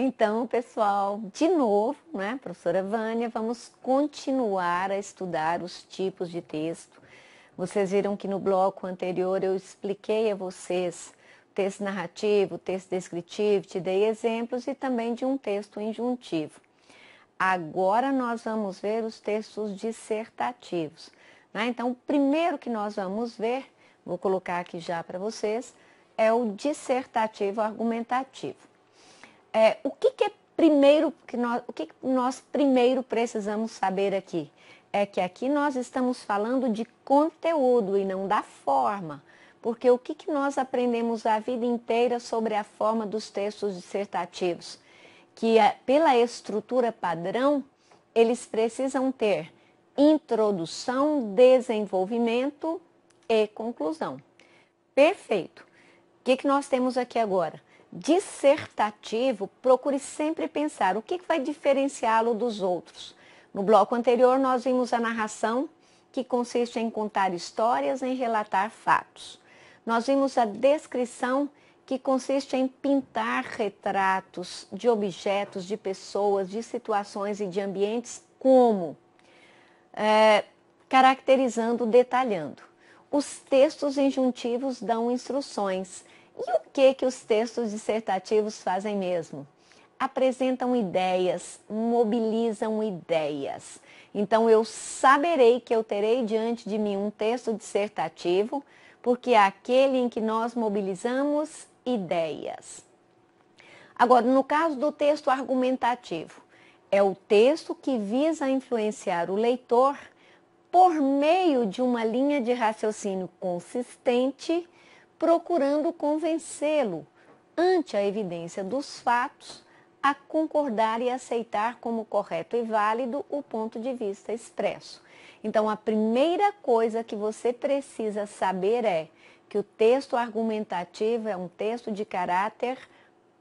Então, pessoal, de novo, né, professora Vânia, vamos continuar a estudar os tipos de texto. Vocês viram que no bloco anterior eu expliquei a vocês texto narrativo, texto descritivo, te dei exemplos e também de um texto injuntivo. Agora nós vamos ver os textos dissertativos, né? Então, o primeiro que nós vamos ver, vou colocar aqui já para vocês, é o dissertativo argumentativo. O que é primeiro o que nós primeiro precisamos saber aqui? É que aqui nós estamos falando de conteúdo e não da forma. Porque o que nós aprendemos a vida inteira sobre a forma dos textos dissertativos? Que pela estrutura padrão, eles precisam ter introdução, desenvolvimento e conclusão. Perfeito. O que nós temos aqui agora? Dissertativo, procure sempre pensar o que vai diferenciá-lo dos outros. No bloco anterior, nós vimos a narração, que consiste em contar histórias, em relatar fatos. Nós vimos a descrição, que consiste em pintar retratos de objetos, de pessoas, de situações e de ambientes, como caracterizando, detalhando. Os textos injuntivos dão instruções. E o que os textos dissertativos fazem mesmo? Apresentam ideias, mobilizam ideias. Então, eu saberei que eu terei diante de mim um texto dissertativo, porque é aquele em que nós mobilizamos ideias. Agora, no caso do texto argumentativo, é o texto que visa influenciar o leitor por meio de uma linha de raciocínio consistente, procurando convencê-lo, ante a evidência dos fatos, a concordar e aceitar como correto e válido o ponto de vista expresso. Então, a primeira coisa que você precisa saber é que o texto argumentativo é um texto de caráter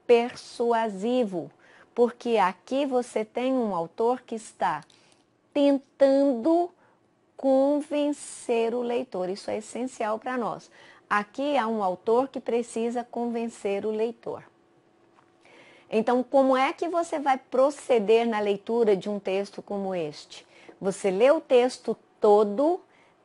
persuasivo, porque aqui você tem um autor que está tentando convencer o leitor. Isso é essencial para nós. Aqui há um autor que precisa convencer o leitor. Então, como é que você vai proceder na leitura de um texto como este? Você lê o texto todo,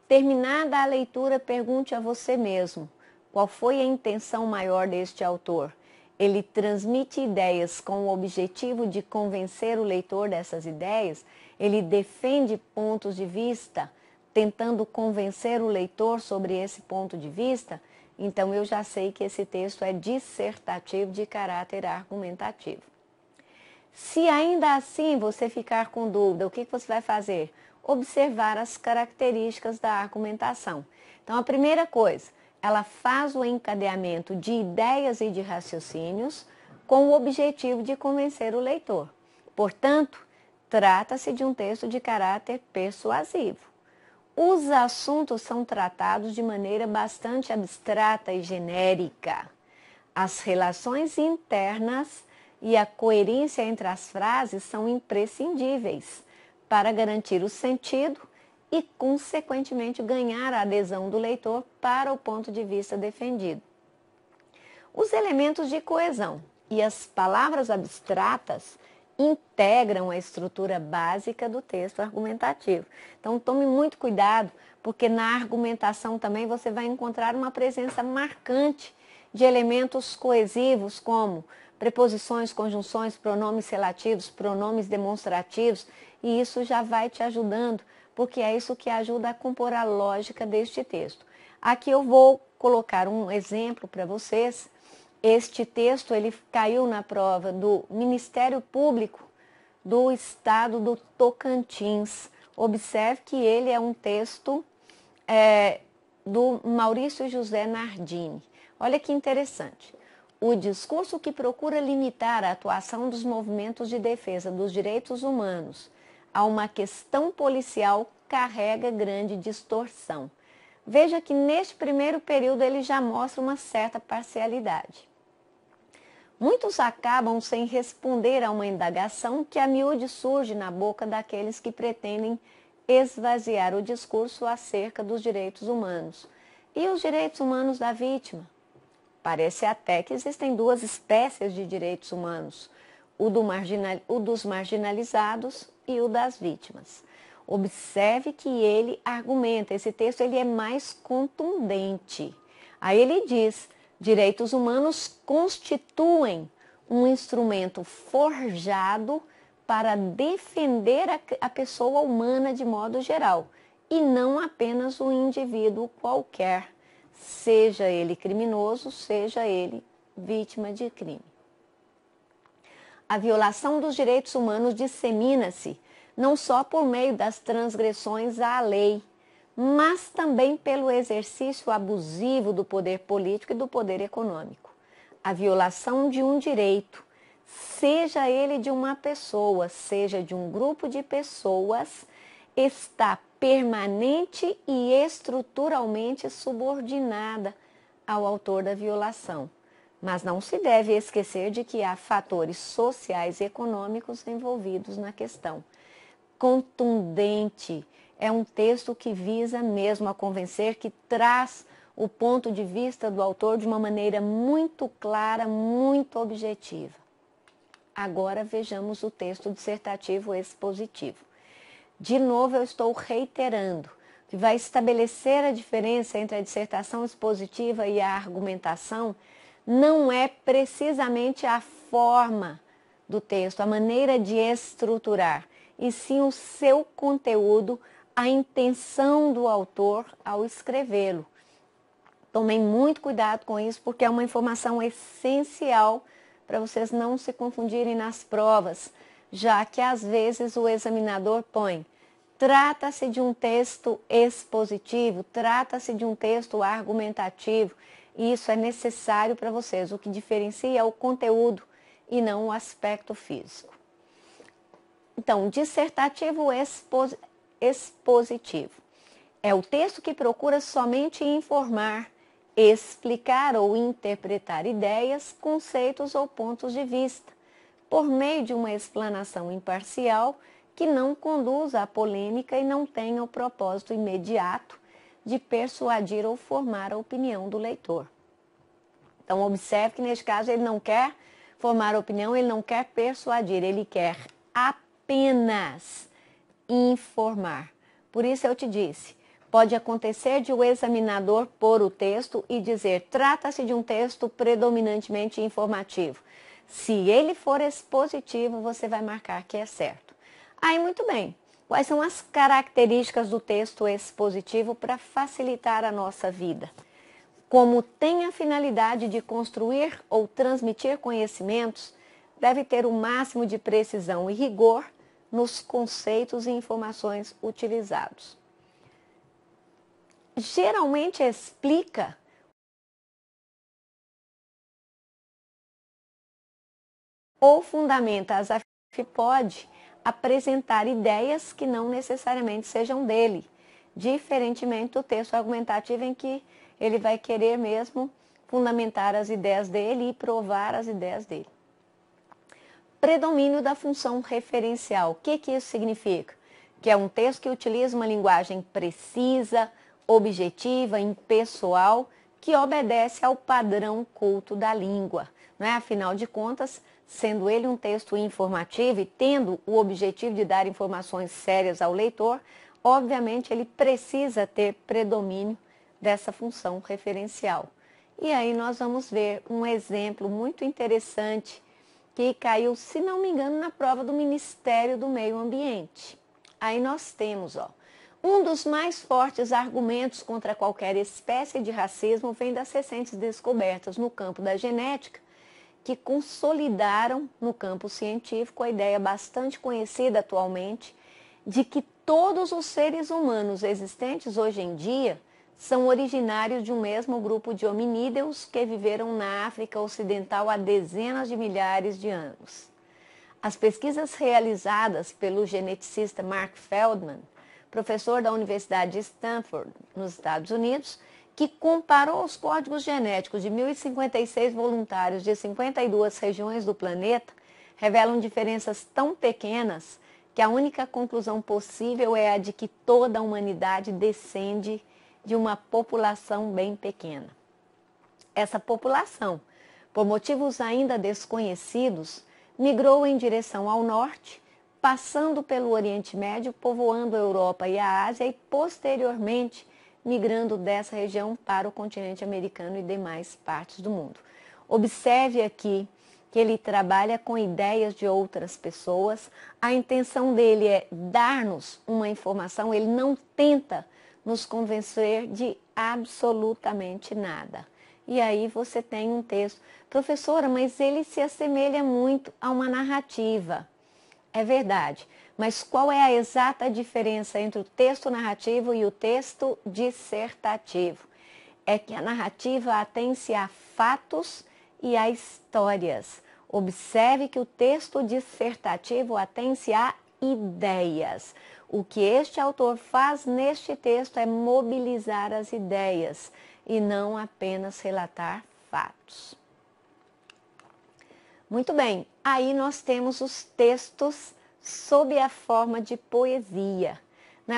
terminada a leitura, pergunte a você mesmo: qual foi a intenção maior deste autor? Ele transmite ideias com o objetivo de convencer o leitor dessas ideias? Ele defende pontos de vista, tentando convencer o leitor sobre esse ponto de vista? Então, eu já sei que esse texto é dissertativo de caráter argumentativo. Se ainda assim você ficar com dúvida, o que você vai fazer? Observar as características da argumentação. Então, a primeira coisa, ela faz o encadeamento de ideias e de raciocínios com o objetivo de convencer o leitor. Portanto, trata-se de um texto de caráter persuasivo. Os assuntos são tratados de maneira bastante abstrata e genérica. As relações internas e a coerência entre as frases são imprescindíveis para garantir o sentido e, consequentemente, ganhar a adesão do leitor para o ponto de vista defendido. Os elementos de coesão e as palavras abstratas integram a estrutura básica do texto argumentativo. Então, tome muito cuidado, porque na argumentação também você vai encontrar uma presença marcante de elementos coesivos, como preposições, conjunções, pronomes relativos, pronomes demonstrativos, e isso já vai te ajudando, porque é isso que ajuda a compor a lógica deste texto. Aqui eu vou colocar um exemplo para vocês. Este texto ele caiu na prova do Ministério Público do Estado do Tocantins. Observe que ele é um texto do Maurício José Nardini. Olha que interessante. O discurso que procura limitar a atuação dos movimentos de defesa dos direitos humanos a uma questão policial carrega grande distorção. Veja que neste primeiro período ele já mostra uma certa parcialidade. Muitos acabam sem responder a uma indagação que a miúde surge na boca daqueles que pretendem esvaziar o discurso acerca dos direitos humanos. E os direitos humanos da vítima? Parece até que existem duas espécies de direitos humanos: o dos marginalizados e o das vítimas. Observe que ele argumenta, esse texto ele é mais contundente. Aí ele diz, direitos humanos constituem um instrumento forjado para defender a pessoa humana de modo geral, e não apenas o indivíduo qualquer, seja ele criminoso, seja ele vítima de crime. A violação dos direitos humanos dissemina-se não só por meio das transgressões à lei, mas também pelo exercício abusivo do poder político e do poder econômico. A violação de um direito, seja ele de uma pessoa, seja de um grupo de pessoas, está permanente e estruturalmente subordinada ao autor da violação. Mas não se deve esquecer de que há fatores sociais e econômicos envolvidos na questão. Contundente, é um texto que visa mesmo a convencer, que traz o ponto de vista do autor de uma maneira muito clara, muito objetiva. Agora vejamos o texto dissertativo expositivo. De novo eu estou reiterando que vai estabelecer a diferença entre a dissertação expositiva e a argumentação não é precisamente a forma do texto, a maneira de estruturar, e sim o seu conteúdo, a intenção do autor ao escrevê-lo. Tomem muito cuidado com isso, porque é uma informação essencial para vocês não se confundirem nas provas, já que às vezes o examinador põe: trata-se de um texto expositivo, trata-se de um texto argumentativo, e isso é necessário para vocês. O que diferencia é o conteúdo e não o aspecto físico. Então, dissertativo expositivo é o texto que procura somente informar, explicar ou interpretar ideias, conceitos ou pontos de vista, por meio de uma explanação imparcial que não conduza à polêmica e não tenha o propósito imediato de persuadir ou formar a opinião do leitor. Então, observe que neste caso ele não quer formar opinião, ele não quer persuadir, ele quer apenas informar. Por isso eu te disse, pode acontecer de o examinador pôr o texto e dizer: trata-se de um texto predominantemente informativo. Se ele for expositivo, você vai marcar que é certo. Aí, muito bem. Quais são as características do texto expositivo para facilitar a nossa vida? Como tem a finalidade de construir ou transmitir conhecimentos, deve ter o máximo de precisão e rigor nos conceitos e informações utilizados. Geralmente explica ou fundamenta as afirmações, pode apresentar ideias que não necessariamente sejam dele, diferentemente do texto argumentativo em que ele vai querer mesmo fundamentar as ideias dele e provar as ideias dele. Predomínio da função referencial. O que isso significa? Que é um texto que utiliza uma linguagem precisa, objetiva, impessoal, que obedece ao padrão culto da língua. Não é? Afinal de contas, sendo ele um texto informativo e tendo o objetivo de dar informações sérias ao leitor, obviamente ele precisa ter predomínio dessa função referencial. E aí nós vamos ver um exemplo muito interessante que caiu, se não me engano, na prova do Ministério do Meio Ambiente. Aí nós temos, um dos mais fortes argumentos contra qualquer espécie de racismo vem das recentes descobertas no campo da genética, que consolidaram no campo científico a ideia bastante conhecida atualmente de que todos os seres humanos existentes hoje em dia são originários de um mesmo grupo de hominídeos que viveram na África Ocidental há dezenas de milhares de anos. As pesquisas realizadas pelo geneticista Mark Feldman, professor da Universidade de Stanford, nos Estados Unidos, que comparou os códigos genéticos de 1.056 voluntários de 52 regiões do planeta, revelam diferenças tão pequenas que a única conclusão possível é a de que toda a humanidade descende de uma população bem pequena. Essa população, por motivos ainda desconhecidos, migrou em direção ao norte, passando pelo Oriente Médio, povoando a Europa e a Ásia e, posteriormente, migrando dessa região para o continente americano e demais partes do mundo. Observe aqui que ele trabalha com ideias de outras pessoas. A intenção dele é dar-nos uma informação, ele não tenta nos convencer de absolutamente nada. E aí você tem um texto. Professora, mas ele se assemelha muito a uma narrativa. É verdade, mas qual é a exata diferença entre o texto narrativo e o texto dissertativo? É que a narrativa atém-se a fatos e a histórias. Observe que o texto dissertativo atém-se a ideias. O que este autor faz neste texto é mobilizar as ideias e não apenas relatar fatos. Muito bem, aí nós temos os textos sob a forma de poesia.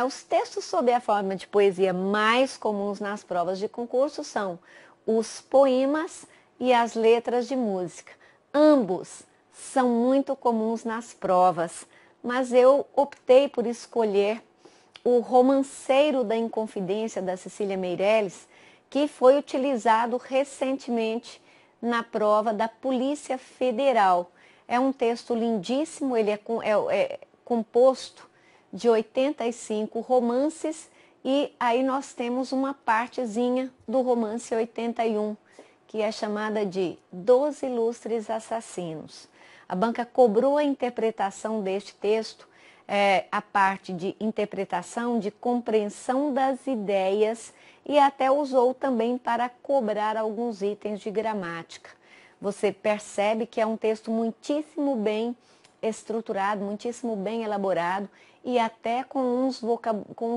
Os textos sob a forma de poesia mais comuns nas provas de concurso são os poemas e as letras de música. Ambos são muito comuns nas provas, mas eu optei por escolher o Romanceiro da Inconfidência, da Cecília Meirelles, que foi utilizado recentemente na prova da Polícia Federal. É um texto lindíssimo, ele é composto de 85 romances e aí nós temos uma partezinha do romance 81, que é chamada de 12 Ilustres Assassinos. A banca cobrou a interpretação deste texto, a parte de interpretação, de compreensão das ideias e até usou também para cobrar alguns itens de gramática. Você percebe que é um texto muitíssimo bem estruturado, muitíssimo bem elaborado e até com os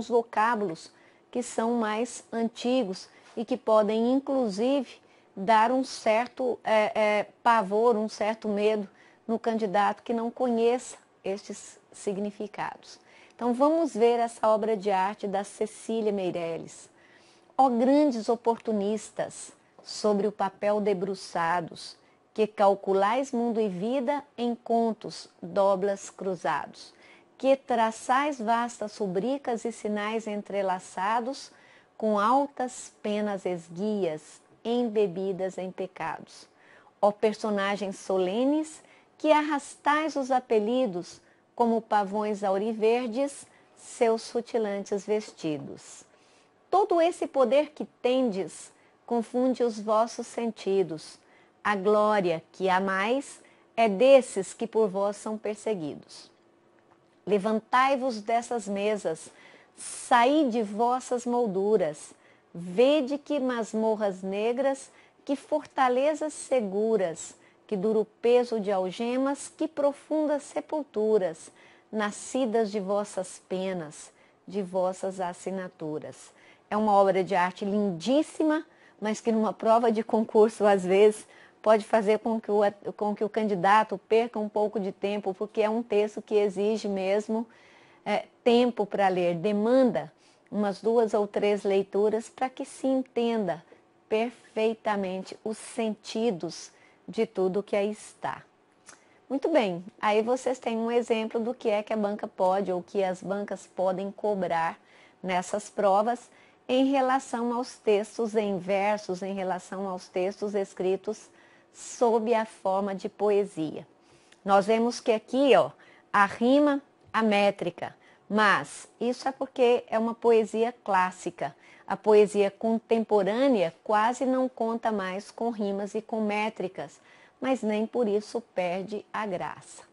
vocábulos que são mais antigos e que podem inclusive dar um certo pavor, um certo medo no candidato que não conheça estes significados. Então vamos ver essa obra de arte da Cecília Meirelles. Ó grandes oportunistas, sobre o papel debruçados, que calculais mundo e vida em contos doblas cruzados, que traçais vastas rubricas e sinais entrelaçados, com altas penas esguias, embebidas em pecados. Ó personagens solenes, que arrastais os apelidos, como pavões auriverdes, seus rutilantes vestidos. Todo esse poder que tendes confunde os vossos sentidos. A glória que amais é desses que por vós são perseguidos. Levantai-vos dessas mesas, saí de vossas molduras, vede que masmorras negras, que fortalezas seguras, que duro peso de algemas, que profundas sepulturas, nascidas de vossas penas, de vossas assinaturas. É uma obra de arte lindíssima, mas que numa prova de concurso, às vezes, pode fazer com que o candidato perca um pouco de tempo, porque é um texto que exige mesmo tempo para ler, demanda umas 2 ou 3 leituras para que se entenda perfeitamente os sentidos de tudo que aí está. Muito bem, aí vocês têm um exemplo do que é que a banca pode ou que as bancas podem cobrar nessas provas em relação aos textos em versos, em relação aos textos escritos sob a forma de poesia. Nós vemos que aqui, a rima, a métrica, mas isso é porque é uma poesia clássica. A poesia contemporânea quase não conta mais com rimas e com métricas, mas nem por isso perde a graça.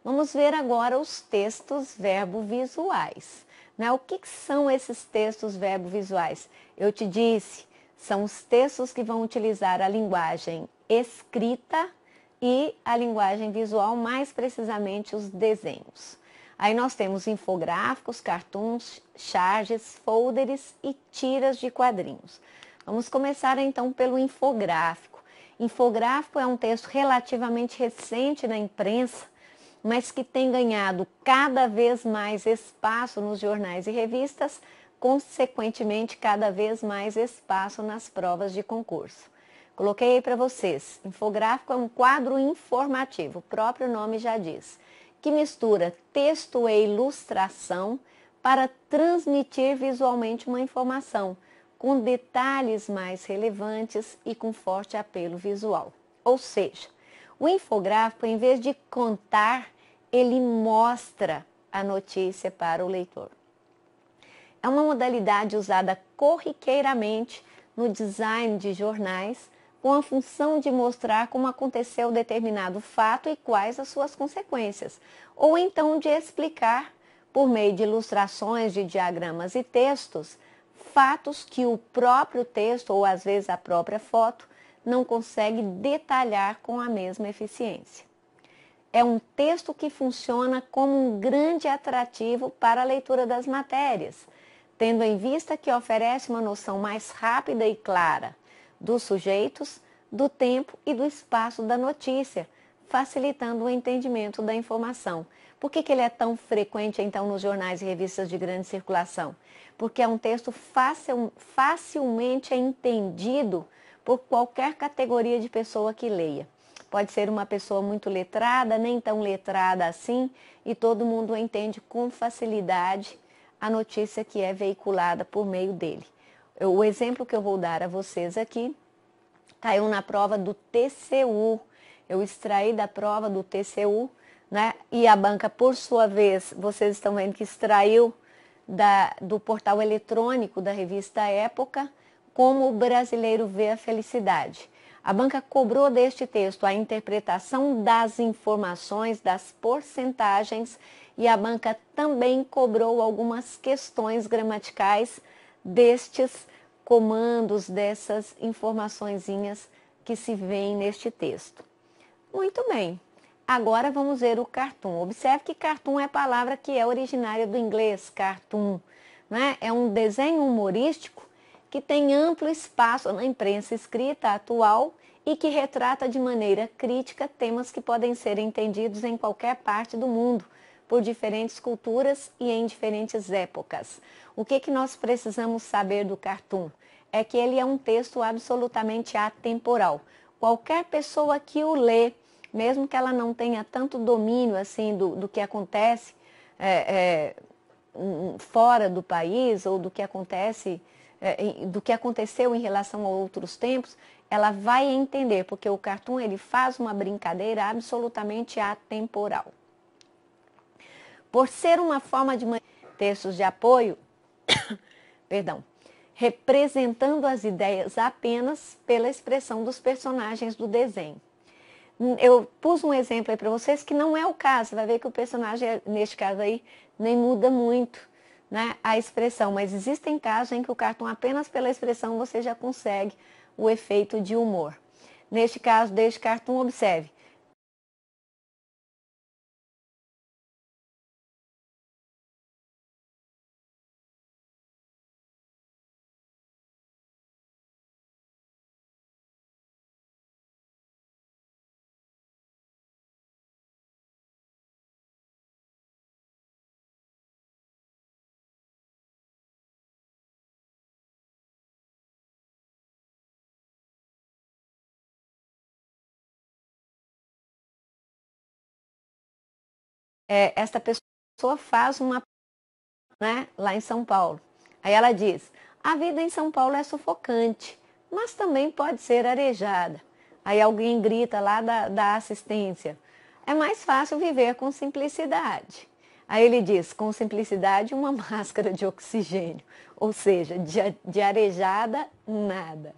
Vamos ver agora os textos verbo-visuais. O que são esses textos verbo-visuais? Eu te disse, são os textos que vão utilizar a linguagem escrita e a linguagem visual, mais precisamente os desenhos. Aí nós temos infográficos, cartoons, charges, folders e tiras de quadrinhos. Vamos começar então pelo infográfico. Infográfico é um texto relativamente recente na imprensa, mas que tem ganhado cada vez mais espaço nos jornais e revistas, consequentemente cada vez mais espaço nas provas de concurso. Coloquei aí para vocês. Infográfico é um quadro informativo, o próprio nome já diz, que mistura texto e ilustração para transmitir visualmente uma informação, com detalhes mais relevantes e com forte apelo visual. Ou seja, o infográfico, em vez de contar, ele mostra a notícia para o leitor. É uma modalidade usada corriqueiramente no design de jornais, com a função de mostrar como aconteceu determinado fato e quais as suas consequências, ou então de explicar, por meio de ilustrações de diagramas e textos, fatos que o próprio texto, ou às vezes a própria foto, não consegue detalhar com a mesma eficiência. É um texto que funciona como um grande atrativo para a leitura das matérias, tendo em vista que oferece uma noção mais rápida e clara dos sujeitos, do tempo e do espaço da notícia, facilitando o entendimento da informação. Por que ele é tão frequente, então, nos jornais e revistas de grande circulação? Porque é um texto facilmente entendido por qualquer categoria de pessoa que leia. Pode ser uma pessoa muito letrada, nem tão letrada assim, e todo mundo entende com facilidade a notícia que é veiculada por meio dele. O exemplo que eu vou dar a vocês aqui caiu na prova do TCU. Eu extraí da prova do TCU, né? E a banca, por sua vez, vocês estão vendo que extraiu do portal eletrônico da revista Época, Como o Brasileiro Vê a Felicidade. A banca cobrou deste texto a interpretação das informações, das porcentagens, e a banca também cobrou algumas questões gramaticais destes comandos, dessas informaçõezinhas que se veem neste texto. Muito bem, agora vamos ver o cartoon. Observe que cartoon é a palavra que é originária do inglês, cartoon, né? É um desenho humorístico que tem amplo espaço na imprensa escrita atual e que retrata de maneira crítica temas que podem ser entendidos em qualquer parte do mundo, por diferentes culturas e em diferentes épocas. O que nós precisamos saber do cartoon? É que ele é um texto absolutamente atemporal. Qualquer pessoa que o lê, mesmo que ela não tenha tanto domínio assim do que acontece fora do país, ou do que acontece, do que aconteceu em relação a outros tempos, ela vai entender, porque o cartoon ele faz uma brincadeira absolutamente atemporal. Por ser uma forma de textos de apoio, perdão, representando as ideias apenas pela expressão dos personagens do desenho. Eu pus um exemplo aí para vocês que não é o caso, você vai ver que o personagem, neste caso aí, nem muda muito, né, a expressão, mas existem casos em que o cartoon, apenas pela expressão, você já consegue o efeito de humor. Neste caso, deste cartoon, observe. Esta pessoa faz uma, né, lá em São Paulo. Aí ela diz: a vida em São Paulo é sufocante, mas também pode ser arejada. Aí alguém grita lá da assistência: é mais fácil viver com simplicidade. Aí ele diz: com simplicidade, uma máscara de oxigênio. Ou seja, de arejada, nada.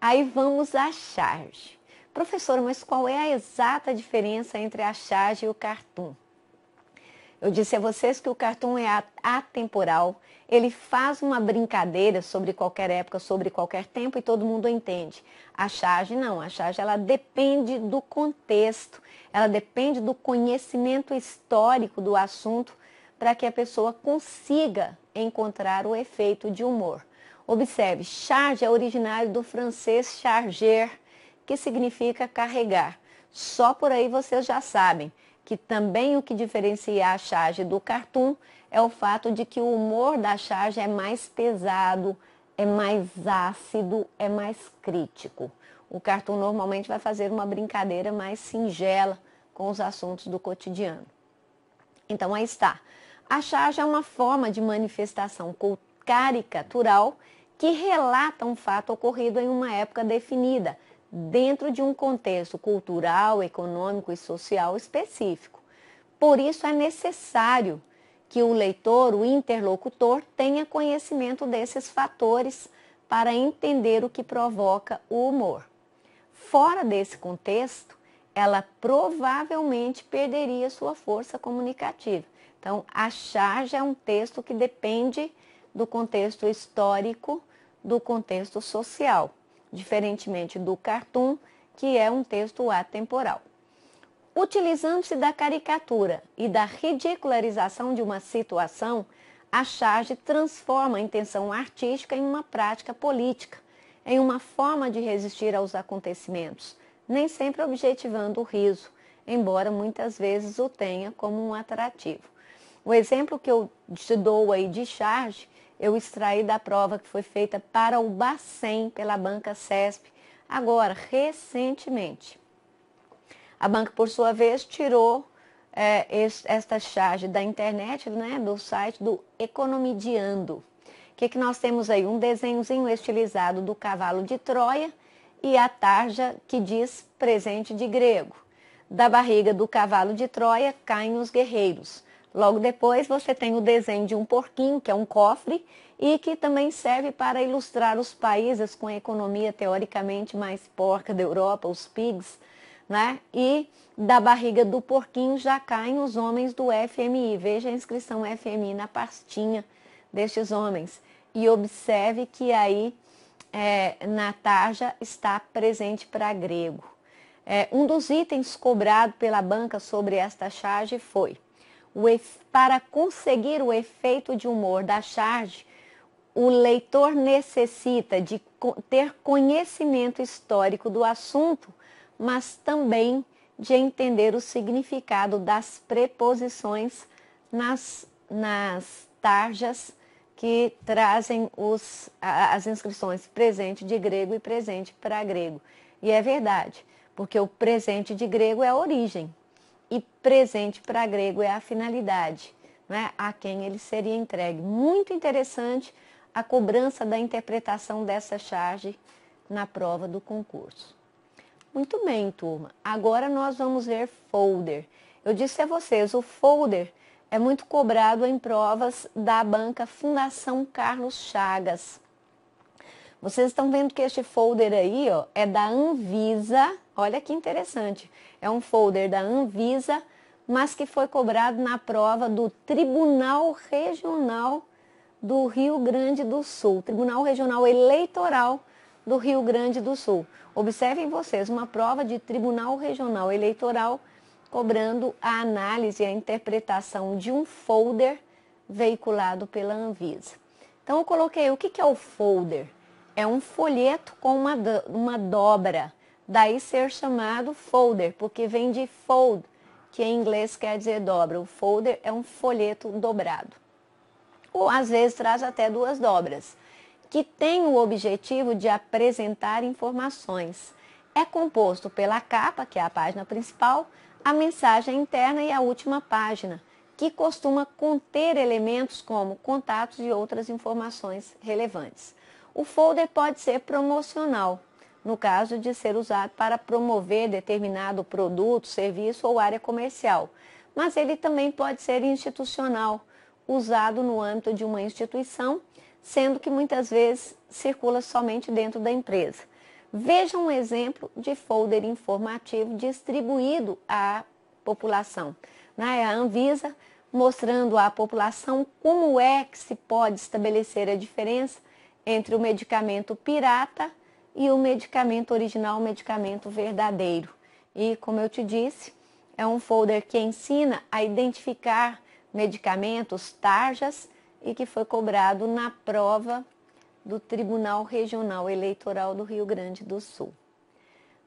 Aí vamos à charge. Professora, mas qual é a exata diferença entre a charge e o cartoon? Eu disse a vocês que o cartoon é atemporal, ele faz uma brincadeira sobre qualquer época, sobre qualquer tempo e todo mundo entende. A charge não, a charge ela depende do contexto, ela depende do conhecimento histórico do assunto para que a pessoa consiga encontrar o efeito de humor. Observe, charge é originário do francês charger, que significa carregar. Só por aí vocês já sabem que também o que diferencia a charge do cartoon é o fato de que o humor da charge é mais pesado, é mais ácido, é mais crítico. O cartoon normalmente vai fazer uma brincadeira mais singela com os assuntos do cotidiano. Então aí está. A charge é uma forma de manifestação caricatural que relata um fato ocorrido em uma época definida, dentro de um contexto cultural, econômico e social específico. Por isso é necessário que o leitor, o interlocutor, tenha conhecimento desses fatores para entender o que provoca o humor. Fora desse contexto, ela provavelmente perderia sua força comunicativa. Então, a charge é um texto que depende do contexto histórico, do contexto social, diferentemente do cartoon, que é um texto atemporal. Utilizando-se da caricatura e da ridicularização de uma situação, a charge transforma a intenção artística em uma prática política, em uma forma de resistir aos acontecimentos, nem sempre objetivando o riso, embora muitas vezes o tenha como um atrativo. O exemplo que eu te dou aí de charge, eu extraí da prova que foi feita para o Bacen pela banca CESP, agora, recentemente. A banca, por sua vez, tirou esta charge da internet, né, do site do Economidiando. O que nós temos aí? Um desenhozinho estilizado do cavalo de Troia e a tarja que diz presente de grego. Da barriga do cavalo de Troia caem os guerreiros. Logo depois você tem o desenho de um porquinho, que é um cofre, e que também serve para ilustrar os países com a economia teoricamente mais porca da Europa, os pigs, né? E da barriga do porquinho já caem os homens do FMI. Veja a inscrição FMI na pastinha destes homens. E observe que aí na tarja está presente para grego. Um dos itens cobrado pela banca sobre esta charge foi: para conseguir o efeito de humor da charge, o leitor necessita de ter conhecimento histórico do assunto, mas também de entender o significado das preposições nas tarjas que trazem as inscrições presente de grego e presente para grego. E é verdade, porque o presente de grego é a origem e presente para grego é a finalidade, né, a quem ele seria entregue. Muito interessante a cobrança da interpretação dessa charge na prova do concurso. Muito bem, turma. Agora nós vamos ver folder. Eu disse a vocês, o folder é muito cobrado em provas da banca Fundação Carlos Chagas. Vocês estão vendo que este folder aí, ó, é da Anvisa. Olha que interessante. É um folder da Anvisa, mas que foi cobrado na prova do Tribunal Regional do Rio Grande do Sul, Tribunal Regional Eleitoral do Rio Grande do Sul. Observem vocês, uma prova de Tribunal Regional Eleitoral cobrando a análise e a interpretação de um folder veiculado pela Anvisa. Então eu coloquei, o que é o folder? É um folheto com uma dobra, daí ser chamado folder, porque vem de fold, que em inglês quer dizer dobra. O folder é um folheto dobrado, ou às vezes traz até duas dobras, que tem o objetivo de apresentar informações. É composto pela capa, que é a página principal, a mensagem interna e a última página, que costuma conter elementos como contatos e outras informações relevantes. O folder pode ser promocional, no caso de ser usado para promover determinado produto, serviço ou área comercial, mas ele também pode ser institucional, usado no âmbito de uma instituição, sendo que muitas vezes circula somente dentro da empresa. Veja um exemplo de folder informativo distribuído à população. A Anvisa mostrando à população como é que se pode estabelecer a diferença entre o medicamento pirata e o medicamento original, o medicamento verdadeiro. E, como eu te disse, é um folder que ensina a identificar medicamentos, tarjas, e que foi cobrado na prova do Tribunal Regional Eleitoral do Rio Grande do Sul.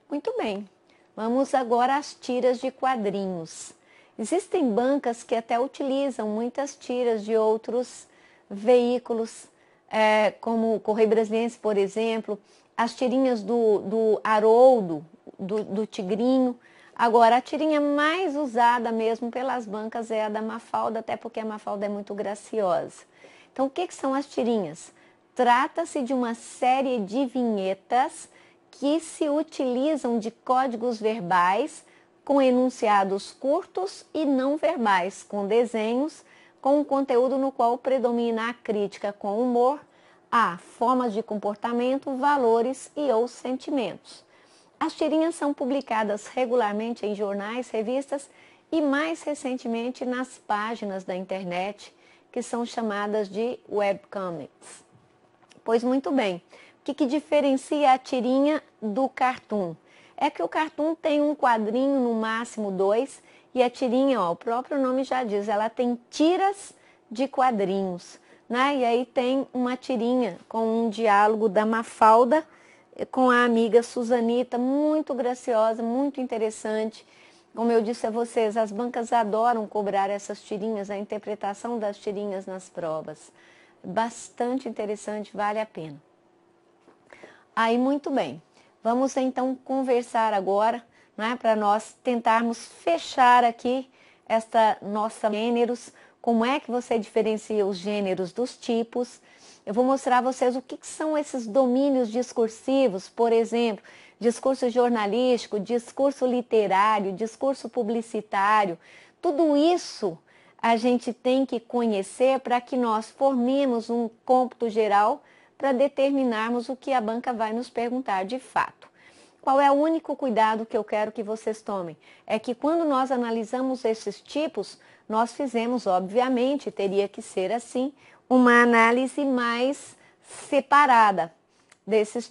Muito bem, vamos agora às tiras de quadrinhos. Existem bancas que até utilizam muitas tiras de outros veículos como o Correio Brasiliense, por exemplo, as tirinhas do Haroldo, do Tigrinho. Agora, a tirinha mais usada mesmo pelas bancas é a da Mafalda, até porque a Mafalda é muito graciosa. Então, o que são as tirinhas? Trata-se de uma série de vinhetas que se utilizam de códigos verbais com enunciados curtos e não verbais, com desenhos, com um conteúdo no qual predomina a crítica com humor a formas de comportamento, valores e ou sentimentos. As tirinhas são publicadas regularmente em jornais, revistas e mais recentemente nas páginas da internet, que são chamadas de webcomics. Pois muito bem, o que diferencia a tirinha do cartoon? É que o cartoon tem um quadrinho, no máximo 2, e a tirinha, o próprio nome já diz, ela tem tiras de quadrinhos, né? E aí tem uma tirinha com um diálogo da Mafalda com a amiga Suzanita, muito graciosa, muito interessante. Como eu disse a vocês, as bancas adoram cobrar essas tirinhas, a interpretação das tirinhas nas provas. Bastante interessante, vale a pena. Aí, muito bem. Vamos então conversar agora, né, para nós tentarmos fechar aqui esta nossa gêneros. Como é que você diferencia os gêneros dos tipos? Eu vou mostrar a vocês o que são esses domínios discursivos, por exemplo, discurso jornalístico, discurso literário, discurso publicitário. Tudo isso a gente tem que conhecer para que nós formemos um cômputo geral para determinarmos o que a banca vai nos perguntar de fato. Qual é o único cuidado que eu quero que vocês tomem? É que quando nós analisamos esses tipos, nós fizemos, obviamente, teria que ser assim, uma análise mais separada desses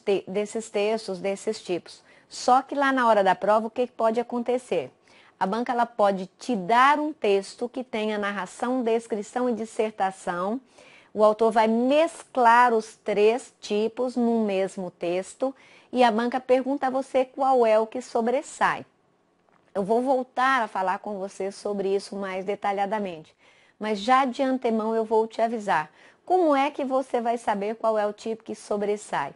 textos, desses tipos. Só que lá na hora da prova, o que pode acontecer? A banca ela pode te dar um texto que tenha narração, descrição e dissertação. O autor vai mesclar os 3 tipos no mesmo texto e a banca pergunta a você qual é o que sobressai. Eu vou voltar a falar com você sobre isso mais detalhadamente, mas já de antemão eu vou te avisar. Como é que você vai saber qual é o tipo que sobressai?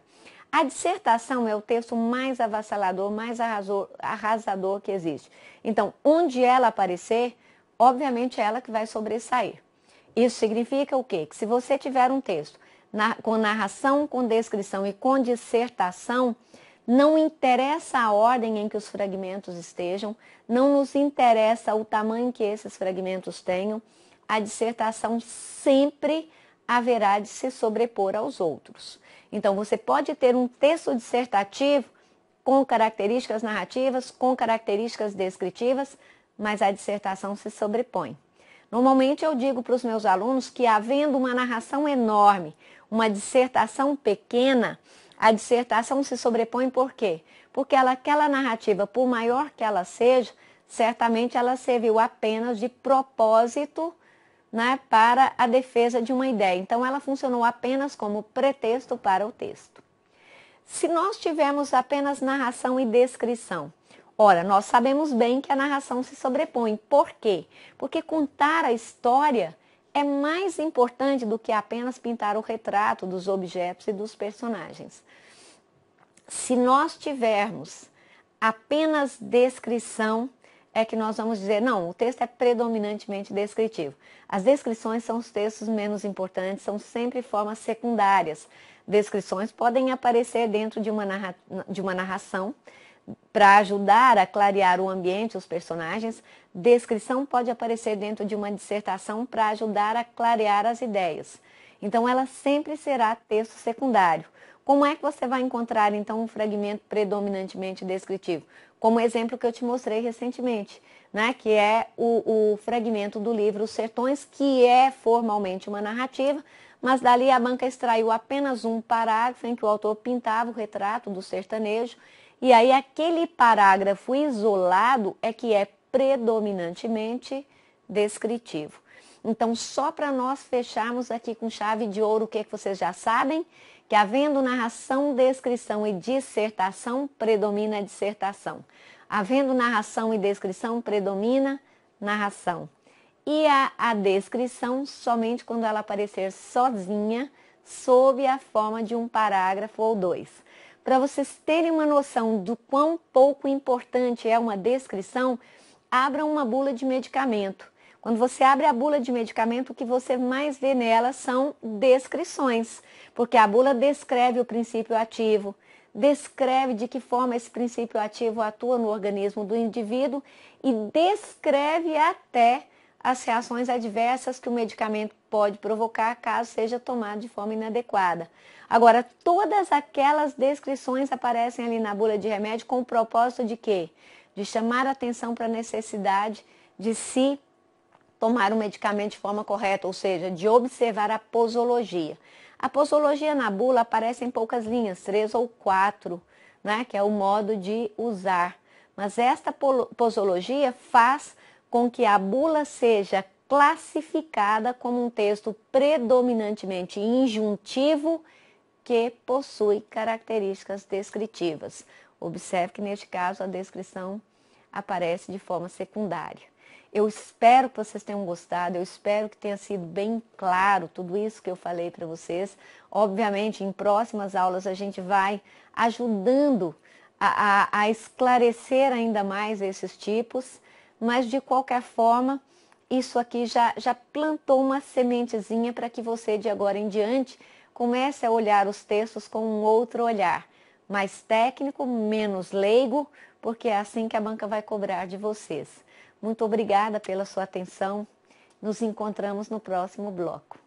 A dissertação é o texto mais avassalador, mais arrasador que existe. Então, onde ela aparecer, obviamente é ela que vai sobressair. Isso significa o quê? Que se você tiver um texto com narração, com descrição e com dissertação, não interessa a ordem em que os fragmentos estejam, não nos interessa o tamanho que esses fragmentos tenham, a dissertação sempre haverá de se sobrepor aos outros. Então, você pode ter um texto dissertativo com características narrativas, com características descritivas, mas a dissertação se sobrepõe. Normalmente eu digo para os meus alunos que havendo uma narração enorme, uma dissertação pequena, a dissertação se sobrepõe por quê? Porque aquela narrativa, por maior que ela seja, certamente ela serviu apenas de propósito, né, para a defesa de uma ideia. Então ela funcionou apenas como pretexto para o texto. Se nós tivermos apenas narração e descrição, ora, nós sabemos bem que a narração se sobrepõe. Por quê? Porque contar a história é mais importante do que apenas pintar o retrato dos objetos e dos personagens. Se nós tivermos apenas descrição, é que nós vamos dizer, não, o texto é predominantemente descritivo. As descrições são os textos menos importantes, são sempre formas secundárias. Descrições podem aparecer dentro de uma narração para ajudar a clarear o ambiente, os personagens. Descrição pode aparecer dentro de uma dissertação para ajudar a clarear as ideias. Então, ela sempre será texto secundário. Como é que você vai encontrar, então, um fragmento predominantemente descritivo? Como o exemplo que eu te mostrei recentemente, né? Que é o fragmento do livro Os Sertões, que é formalmente uma narrativa, mas dali a banca extraiu apenas um parágrafo em que o autor pintava o retrato do sertanejo, e aí aquele parágrafo isolado é que é predominantemente descritivo. Então, só para nós fecharmos aqui com chave de ouro, o que vocês já sabem? Que havendo narração, descrição e dissertação, predomina a dissertação. Havendo narração e descrição, predomina narração. E a descrição, somente quando ela aparecer sozinha, sob a forma de um parágrafo ou dois. Para vocês terem uma noção do quão pouco importante é uma descrição, abram uma bula de medicamento. Quando você abre a bula de medicamento, o que você mais vê nela são descrições, porque a bula descreve o princípio ativo, descreve de que forma esse princípio ativo atua no organismo do indivíduo e descreve até as reações adversas que o medicamento pode provocar caso seja tomado de forma inadequada. Agora, todas aquelas descrições aparecem ali na bula de remédio com o propósito de quê? De chamar a atenção para a necessidade de se tomar o medicamento de forma correta, ou seja, de observar a posologia. A posologia na bula aparece em poucas linhas, 3 ou 4, né, que é o modo de usar. Mas esta posologia faz com que a bula seja classificada como um texto predominantemente injuntivo que possui características descritivas. Observe que neste caso a descrição aparece de forma secundária. Eu espero que vocês tenham gostado, eu espero que tenha sido bem claro tudo isso que eu falei para vocês. Obviamente, em próximas aulas a gente vai ajudando a esclarecer ainda mais esses tipos, mas de qualquer forma, isso aqui já plantou uma sementezinha para que você de agora em diante comece a olhar os textos com um outro olhar, mais técnico, menos leigo, porque é assim que a banca vai cobrar de vocês. Muito obrigada pela sua atenção. Nos encontramos no próximo bloco.